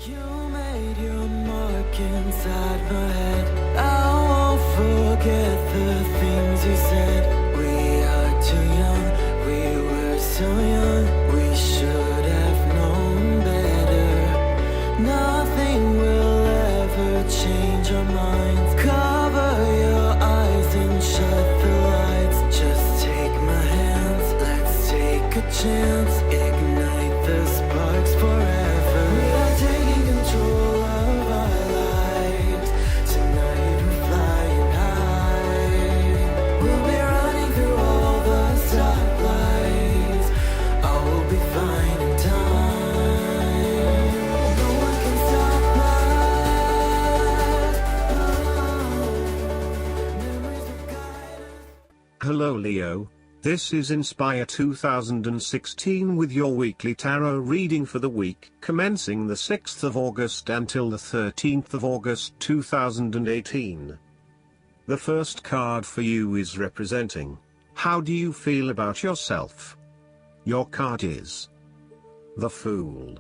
You made your mark inside my head. I won't forget the things you said. We are too young, we were so young. We should have known better. Nothing will ever change our minds. Cover your eyes and shut the lights. Just take my hands, let's take a chance. Ignite the sparks forever. We are taking control of our lives. Tonight we're flying high. We'll be running through all the stoplights. All will be fine in time. No one can stop us. Oh, memories will guide us. Hello Leo, this is Inspire 2016 with your weekly tarot reading for the week commencing the 6th of August until the 13th of August 2018. The first card for you is representing, how do you feel about yourself? Your card is the Fool.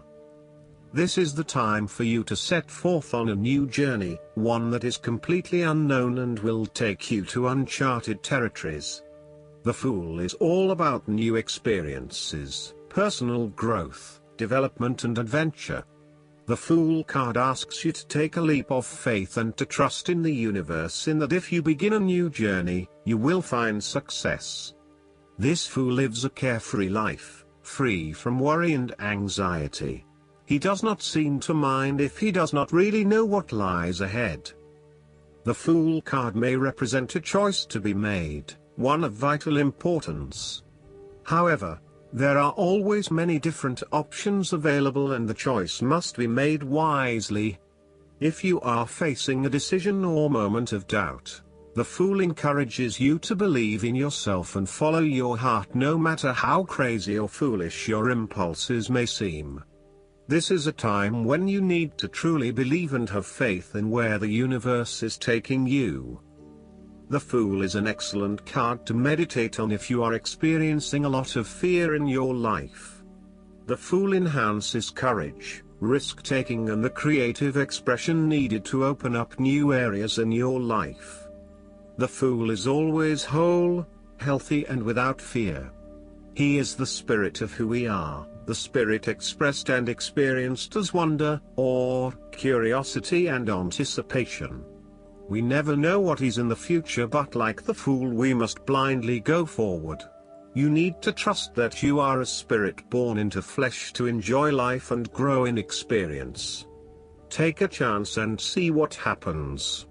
This is the time for you to set forth on a new journey, one that is completely unknown and will take you to uncharted territories. The Fool is all about new experiences, personal growth, development and adventure. The Fool card asks you to take a leap of faith and to trust in the universe in that if you begin a new journey, you will find success. This Fool lives a carefree life, free from worry and anxiety. He does not seem to mind if he does not really know what lies ahead. The Fool card may represent a choice to be made, one of vital importance. However, there are always many different options available and the choice must be made wisely. If you are facing a decision or moment of doubt, the Fool encourages you to believe in yourself and follow your heart no matter how crazy or foolish your impulses may seem. This is a time when you need to truly believe and have faith in where the universe is taking you. The Fool is an excellent card to meditate on if you are experiencing a lot of fear in your life. The Fool enhances courage, risk-taking and the creative expression needed to open up new areas in your life. The Fool is always whole, healthy and without fear. He is the spirit of who we are, the spirit expressed and experienced as wonder, awe, curiosity and anticipation. We never know what is in the future, but like the Fool we must blindly go forward. You need to trust that you are a spirit born into flesh to enjoy life and grow in experience. Take a chance and see what happens.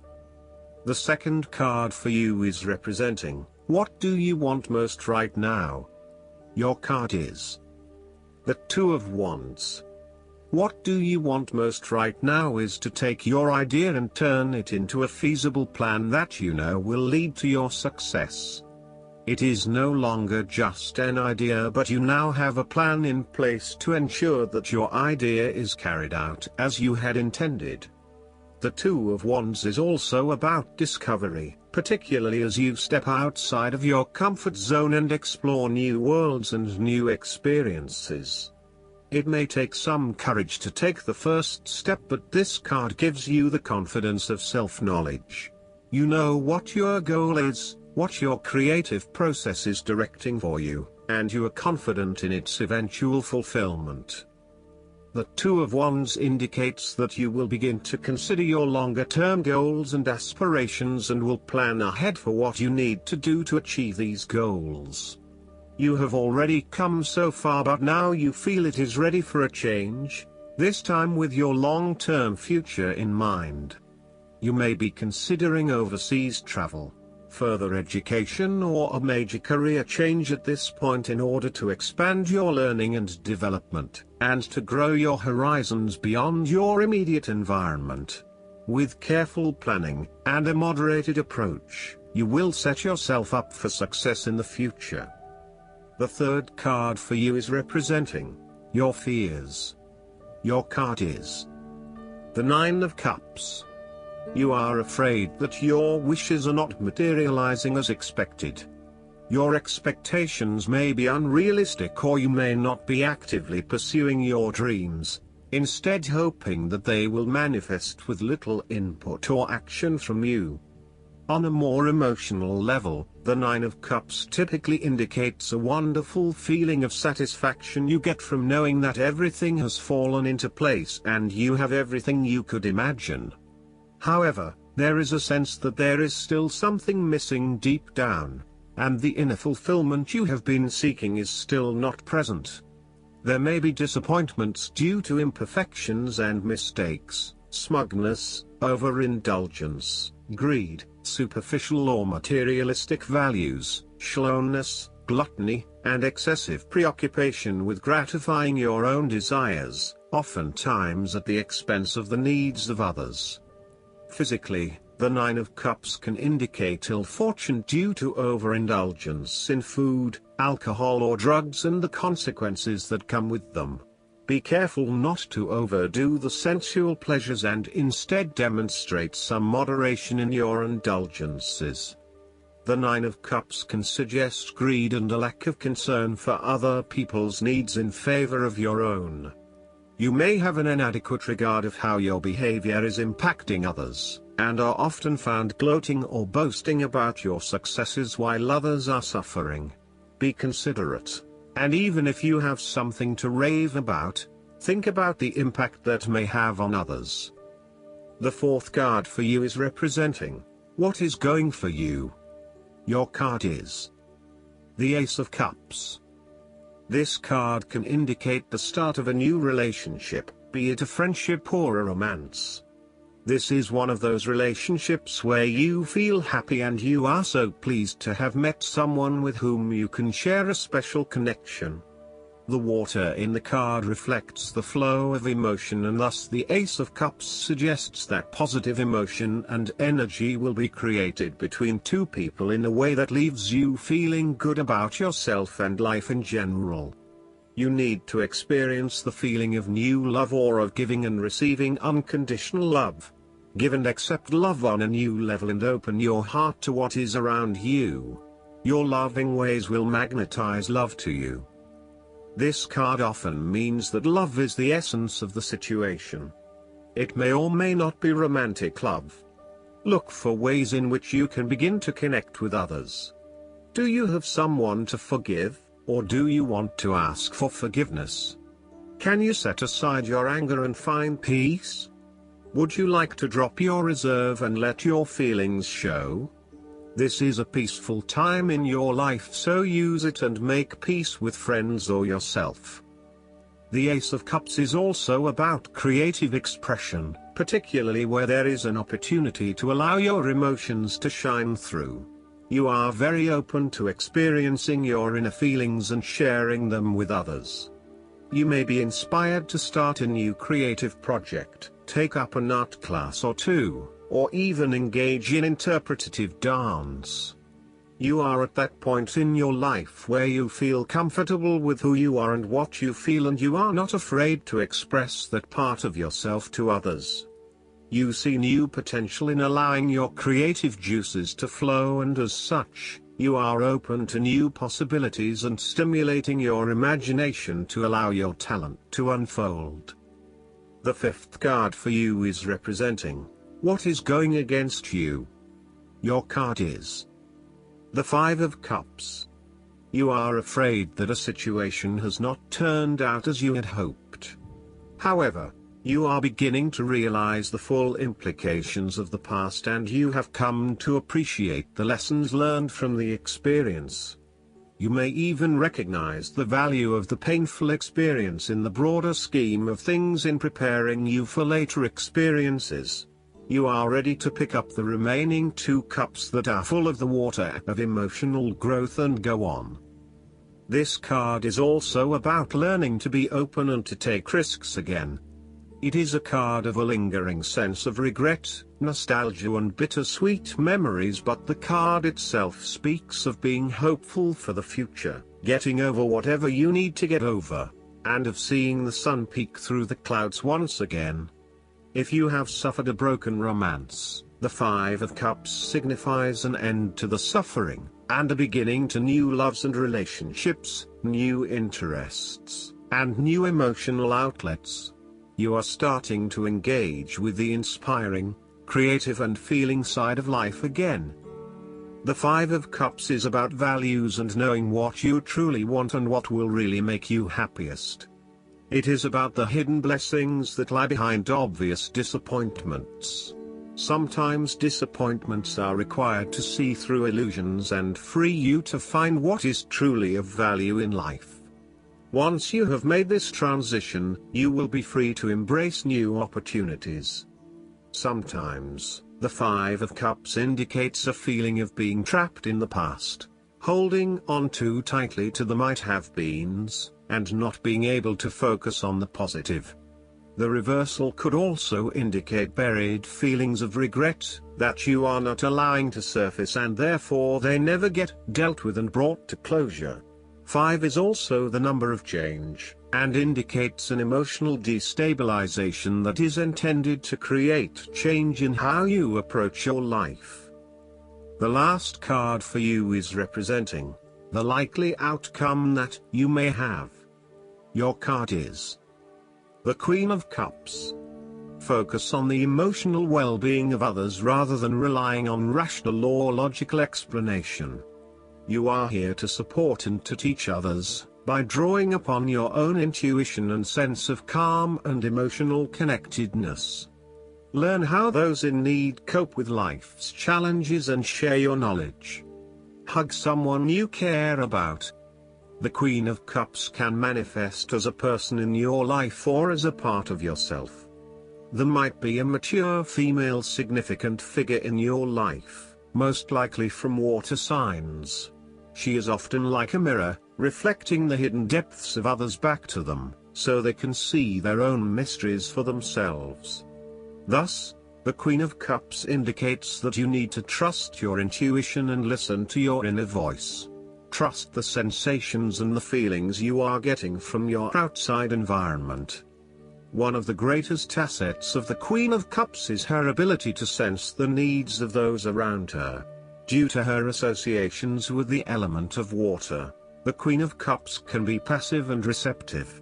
The second card for you is representing, what do you want most right now? Your card is the Two of Wands. What do you want most right now is to take your idea and turn it into a feasible plan that you know will lead to your success. It is no longer just an idea, but you now have a plan in place to ensure that your idea is carried out as you had intended. The Two of Wands is also about discovery, particularly as you step outside of your comfort zone and explore new worlds and new experiences. It may take some courage to take the first step, but this card gives you the confidence of self-knowledge. You know what your goal is, what your creative process is directing for you, and you are confident in its eventual fulfillment. The Two of Wands indicates that you will begin to consider your longer-term goals and aspirations and will plan ahead for what you need to do to achieve these goals. You have already come so far, but now you feel it is ready for a change, this time with your long-term future in mind. You may be considering overseas travel, further education or a major career change at this point in order to expand your learning and development, and to grow your horizons beyond your immediate environment. With careful planning and a moderated approach, you will set yourself up for success in the future. The third card for you is representing your fears. Your card is the Nine of Cups. You are afraid that your wishes are not materializing as expected. Your expectations may be unrealistic or you may not be actively pursuing your dreams. instead hoping that they will manifest with little input or action from you. On a more emotional level, the Nine of Cups typically indicates a wonderful feeling of satisfaction you get from knowing that everything has fallen into place and you have everything you could imagine. However, there is a sense that there is still something missing deep down, and the inner fulfillment you have been seeking is still not present. There may be disappointments due to imperfections and mistakes, smugness, overindulgence, greed, superficial or materialistic values, shallowness, gluttony, and excessive preoccupation with gratifying your own desires, oftentimes at the expense of the needs of others. Physically, the Nine of Cups can indicate ill fortune due to overindulgence in food, alcohol or drugs and the consequences that come with them. Be careful not to overdo the sensual pleasures and instead demonstrate some moderation in your indulgences. The Nine of Cups can suggest greed and a lack of concern for other people's needs in favor of your own. You may have an inadequate regard of how your behavior is impacting others, and are often found gloating or boasting about your successes while others are suffering. Be considerate, and even if you have something to rave about, think about the impact that may have on others. The fourth card for you is representing what is going for you. Your card is the Ace of Cups. This card can indicate the start of a new relationship, be it a friendship or a romance. This is one of those relationships where you feel happy and you are so pleased to have met someone with whom you can share a special connection. The water in the card reflects the flow of emotion, and thus the Ace of Cups suggests that positive emotion and energy will be created between two people in a way that leaves you feeling good about yourself and life in general. You need to experience the feeling of new love or of giving and receiving unconditional love. Give and accept love on a new level and open your heart to what is around you. Your loving ways will magnetize love to you. This card often means that love is the essence of the situation. It may or may not be romantic love. Look for ways in which you can begin to connect with others. Do you have someone to forgive, or do you want to ask for forgiveness? Can you set aside your anger and find peace? Would you like to drop your reserve and let your feelings show? This is a peaceful time in your life, so use it and make peace with friends or yourself. The Ace of Cups is also about creative expression, particularly where there is an opportunity to allow your emotions to shine through. You are very open to experiencing your inner feelings and sharing them with others. You may be inspired to start a new creative project, take up an art class or two, or even engage in interpretative dance. You are at that point in your life where you feel comfortable with who you are and what you feel, and you are not afraid to express that part of yourself to others. You see new potential in allowing your creative juices to flow, and as such, you are open to new possibilities and stimulating your imagination to allow your talent to unfold. The fifth card for you is representing what is going against you. Your card is the Five of Cups. You are afraid that a situation has not turned out as you had hoped. However, you are beginning to realize the full implications of the past, and you have come to appreciate the lessons learned from the experience. You may even recognize the value of the painful experience in the broader scheme of things in preparing you for later experiences. You are ready to pick up the remaining two cups that are full of the water of emotional growth and go on. This card is also about learning to be open and to take risks again. It is a card of a lingering sense of regret, nostalgia and bittersweet memories, but the card itself speaks of being hopeful for the future, getting over whatever you need to get over, and of seeing the sun peek through the clouds once again. If you have suffered a broken romance, the Five of Cups signifies an end to the suffering, and a beginning to new loves and relationships, new interests, and new emotional outlets. you are starting to engage with the inspiring, creative and feeling side of life again. The Five of Cups is about values and knowing what you truly want and what will really make you happiest. It is about the hidden blessings that lie behind obvious disappointments. Sometimes disappointments are required to see through illusions and free you to find what is truly of value in life. Once you have made this transition, you will be free to embrace new opportunities. Sometimes, the Five of Cups indicates a feeling of being trapped in the past, holding on too tightly to the might-have-beens, and not being able to focus on the positive. The reversal could also indicate buried feelings of regret, that you are not allowing to surface and therefore they never get dealt with and brought to closure. 5 is also the number of change, and indicates an emotional destabilization that is intended to create change in how you approach your life. The last card for you is representing the likely outcome that you may have. Your card is the Queen of Cups. Focus on the emotional well-being of others rather than relying on rational or logical explanation. You are here to support and to teach others, by drawing upon your own intuition and sense of calm and emotional connectedness. Learn how those in need cope with life's challenges and share your knowledge. Hug someone you care about. The Queen of Cups can manifest as a person in your life or as a part of yourself. There might be a mature female significant figure in your life, most likely from water signs. She is often like a mirror, reflecting the hidden depths of others back to them, so they can see their own mysteries for themselves. Thus, the Queen of Cups indicates that you need to trust your intuition and listen to your inner voice. Trust the sensations and the feelings you are getting from your outside environment. One of the greatest assets of the Queen of Cups is her ability to sense the needs of those around her. Due to her associations with the element of water, the Queen of Cups can be passive and receptive.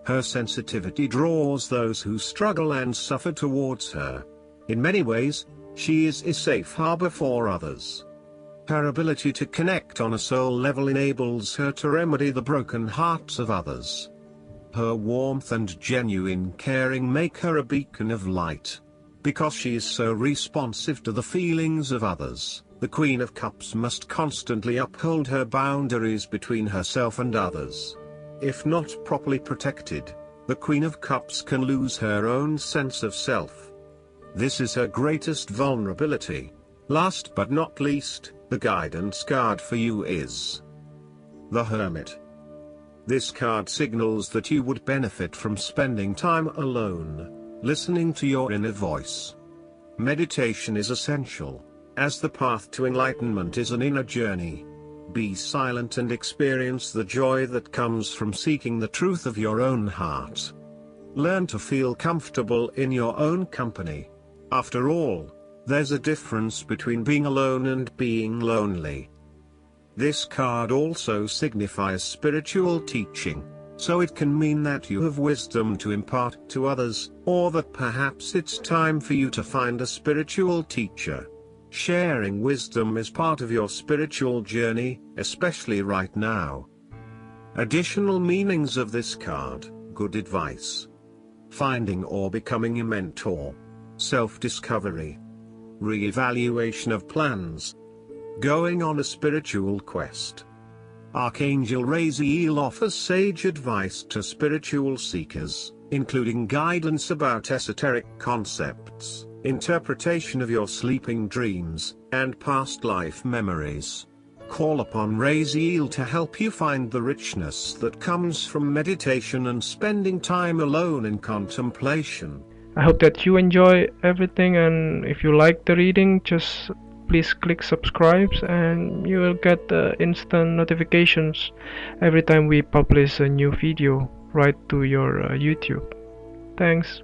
Her sensitivity draws those who struggle and suffer towards her. In many ways, she is a safe harbor for others. Her ability to connect on a soul level enables her to remedy the broken hearts of others. Her warmth and genuine caring make her a beacon of light. Because she is so responsive to the feelings of others, the Queen of Cups must constantly uphold her boundaries between herself and others. If not properly protected, the Queen of Cups can lose her own sense of self. This is her greatest vulnerability. Last but not least, the guidance card for you is the Hermit. This card signals that you would benefit from spending time alone, listening to your inner voice. Meditation is essential, as the path to enlightenment is an inner journey. Be silent and experience the joy that comes from seeking the truth of your own heart. Learn to feel comfortable in your own company. After all, there's a difference between being alone and being lonely. This card also signifies spiritual teaching, so it can mean that you have wisdom to impart to others, or that perhaps it's time for you to find a spiritual teacher. Sharing wisdom is part of your spiritual journey, especially right now. Additional meanings of this card: good advice, finding or becoming a mentor, self-discovery, re-evaluation of plans, going on a spiritual quest. Archangel Raziel offers sage advice to spiritual seekers, including guidance about esoteric concepts, interpretation of your sleeping dreams, and past life memories. Call upon Raziel to help you find the richness that comes from meditation and spending time alone in contemplation. I hope that you enjoy everything, and if you like the reading, just please click subscribe and you will get instant notifications every time we publish a new video right to your YouTube. Thanks.